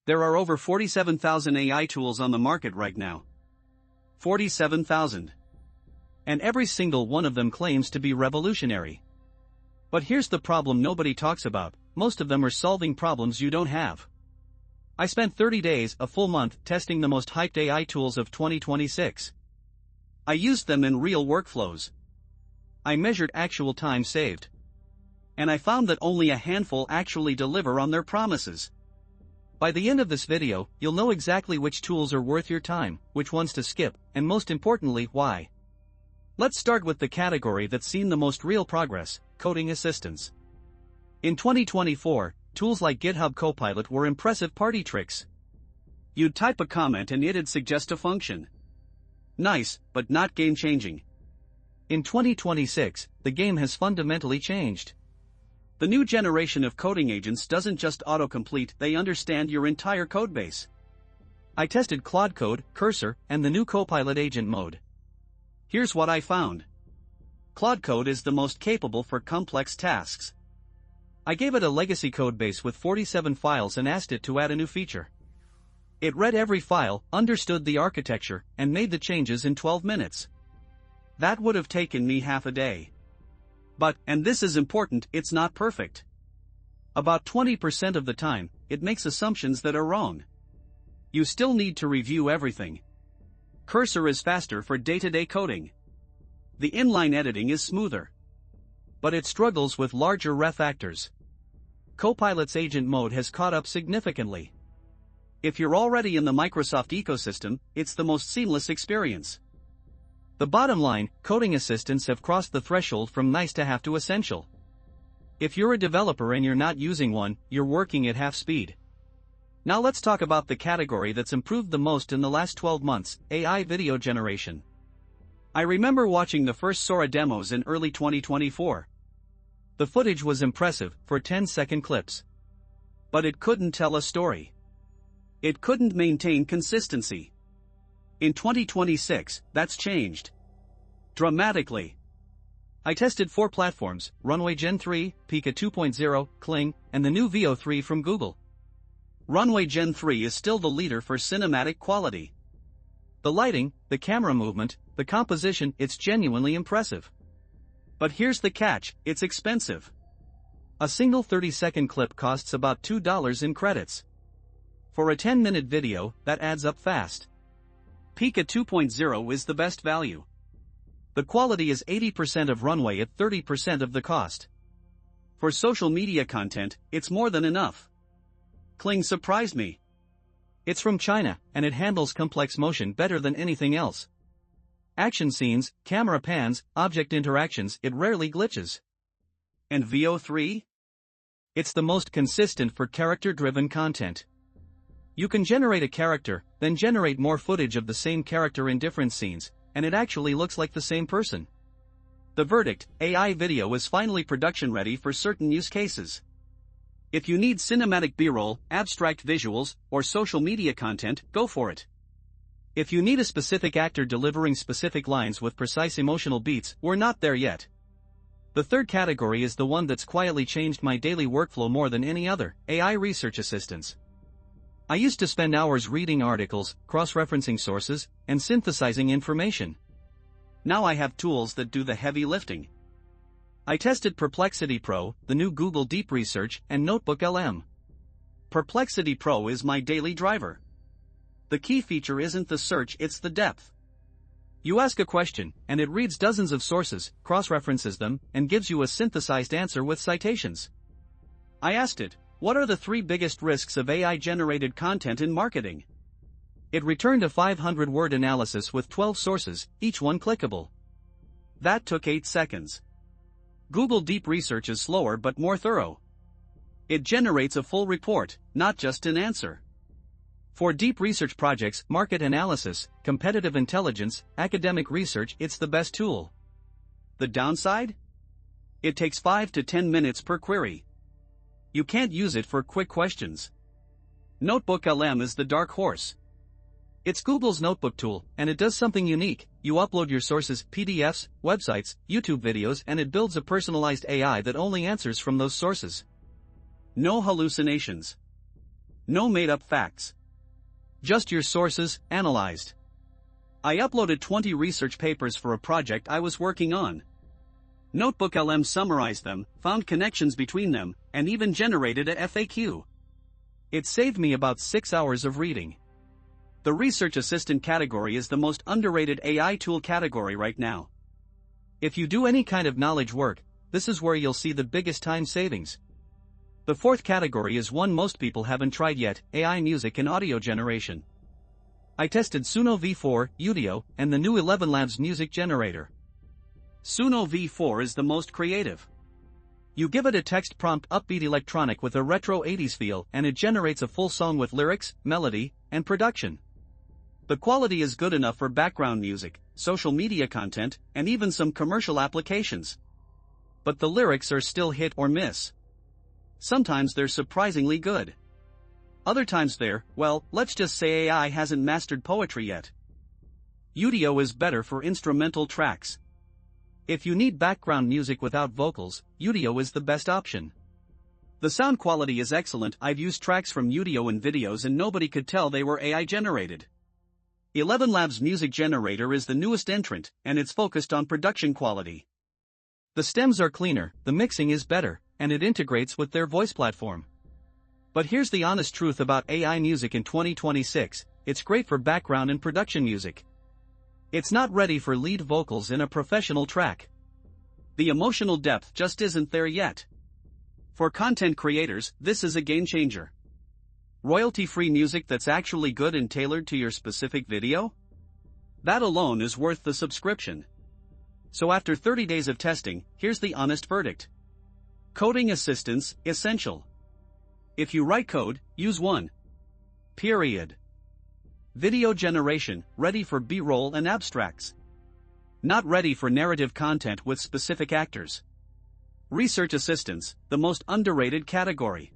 There are over 47,000 AI tools on the market right now. 47,000. And every single one of them claims to be revolutionary. But here's the problem nobody talks about: most of them are solving problems you don't have. I spent 30 days, a full month, testing the most hyped AI tools of 2026. I used them in real workflows. I measured actual time saved. And I found that only a handful actually deliver on their promises. By the end of this video, you'll know exactly which tools are worth your time, which ones to skip, and most importantly, why. Let's start with the category that's seen the most real progress: coding assistants. In 2024, tools like GitHub Copilot were impressive party tricks. You'd type a comment and it'd suggest a function. Nice, but not game-changing. In 2026, the game has fundamentally changed. The new generation of coding agents doesn't just autocomplete, they understand your entire codebase. I tested Claude Code, Cursor, and the new Copilot agent mode. Here's what I found. Claude Code is the most capable for complex tasks. I gave it a legacy codebase with 47 files and asked it to add a new feature. It read every file, understood the architecture, and made the changes in 12 minutes. That would have taken me half a day. But, and this is important, it's not perfect. About 20% of the time, it makes assumptions that are wrong. You still need to review everything. Cursor is faster for day-to-day coding. The inline editing is smoother. But it struggles with larger refactors. Copilot's agent mode has caught up significantly. If you're already in the Microsoft ecosystem, it's the most seamless experience. The bottom line: coding assistants have crossed the threshold from nice to have to essential. If you're a developer and you're not using one, you're working at half speed. Now let's talk about the category that's improved the most in the last 12 months, AI video generation. I remember watching the first Sora demos in early 2024. The footage was impressive, for 10-second clips. But it couldn't tell a story. It couldn't maintain consistency. In 2026, that's changed. Dramatically. I tested 4 platforms: Runway Gen 3, Pika 2.0, Kling, and the new Veo 3 from Google. Runway Gen 3 is still the leader for cinematic quality. The lighting, the camera movement, the composition, it's genuinely impressive. But here's the catch: it's expensive. A single 30-second clip costs about $2 in credits. For a 10-minute video, that adds up fast. Pika 2.0 is the best value. The quality is 80% of Runway at 30% of the cost. For social media content, it's more than enough. Kling surprised me. It's from China, and it handles complex motion better than anything else. Action scenes, camera pans, object interactions, it rarely glitches. And Veo 3? It's the most consistent for character-driven content. You can generate a character, then generate more footage of the same character in different scenes, and it actually looks like the same person. The verdict: AI video is finally production-ready for certain use cases. If you need cinematic B-roll, abstract visuals, or social media content, go for it. If you need a specific actor delivering specific lines with precise emotional beats, we're not there yet. The third category is the one that's quietly changed my daily workflow more than any other: AI research assistants. I used to spend hours reading articles, cross-referencing sources, and synthesizing information. Now I have tools that do the heavy lifting. I tested Perplexity Pro, the new Google Deep Research, and NotebookLM. Perplexity Pro is my daily driver. The key feature isn't the search, it's the depth. You ask a question, and it reads dozens of sources, cross-references them, and gives you a synthesized answer with citations. I asked it, what are the 3 biggest risks of AI-generated content in marketing? It returned a 500-word analysis with 12 sources, each one clickable. That took 8 seconds. Google Deep Research is slower but more thorough. It generates a full report, not just an answer. For deep research projects, market analysis, competitive intelligence, academic research, it's the best tool. The downside? It takes 5 to 10 minutes per query. You can't use it for quick questions. NotebookLM is the dark horse. It's Google's notebook tool, and it does something unique. You upload your sources, PDFs, websites, YouTube videos, and it builds a personalized AI that only answers from those sources. No hallucinations. No made-up facts. Just your sources, analyzed. I uploaded 20 research papers for a project I was working on. NotebookLM summarized them, found connections between them, and even generated a FAQ. It saved me about 6 hours of reading. The Research Assistant category is the most underrated AI tool category right now. If you do any kind of knowledge work, this is where you'll see the biggest time savings. The fourth category is one most people haven't tried yet, AI music and audio generation. I tested Suno V4, Udio, and the new ElevenLabs music generator. Suno V4 is the most creative. You give it a text prompt, upbeat electronic with a retro 80s feel, and it generates a full song with lyrics, melody, and production. The quality is good enough for background music, social media content, and even some commercial applications. But the lyrics are still hit or miss. Sometimes they're surprisingly good. Other times they're, well, let's just say AI hasn't mastered poetry yet. Udio is better for instrumental tracks. If you need background music without vocals, Udio is the best option. The sound quality is excellent. I've used tracks from Udio in videos and nobody could tell they were AI generated. ElevenLabs music generator is the newest entrant, and it's focused on production quality. The stems are cleaner, the mixing is better, and it integrates with their voice platform. But here's the honest truth about AI music in 2026, it's great for background and production music. It's not ready for lead vocals in a professional track. The emotional depth just isn't there yet. For content creators, this is a game changer. Royalty-free music that's actually good and tailored to your specific video? That alone is worth the subscription. So after 30 days of testing, here's the honest verdict. Coding assistance, essential. If you write code, use one. Period. Video generation, ready for B-roll and abstracts. Not ready for narrative content with specific actors. Research assistance, the most underrated category.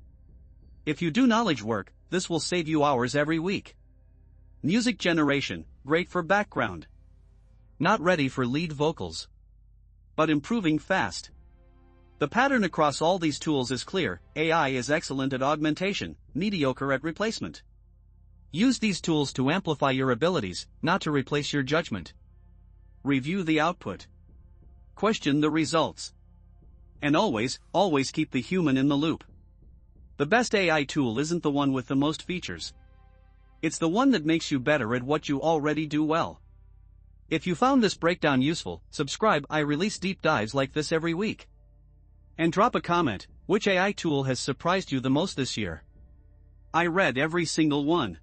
If you do knowledge work, this will save you hours every week. Music generation, great for background. Not ready for lead vocals. But improving fast. The pattern across all these tools is clear: AI is excellent at augmentation, mediocre at replacement. Use these tools to amplify your abilities, not to replace your judgment. Review the output. Question the results. And always keep the human in the loop. The best AI tool isn't the one with the most features. It's the one that makes you better at what you already do well. If you found this breakdown useful, subscribe. I release deep dives like this every week. And drop a comment, which AI tool has surprised you the most this year? I read every single one.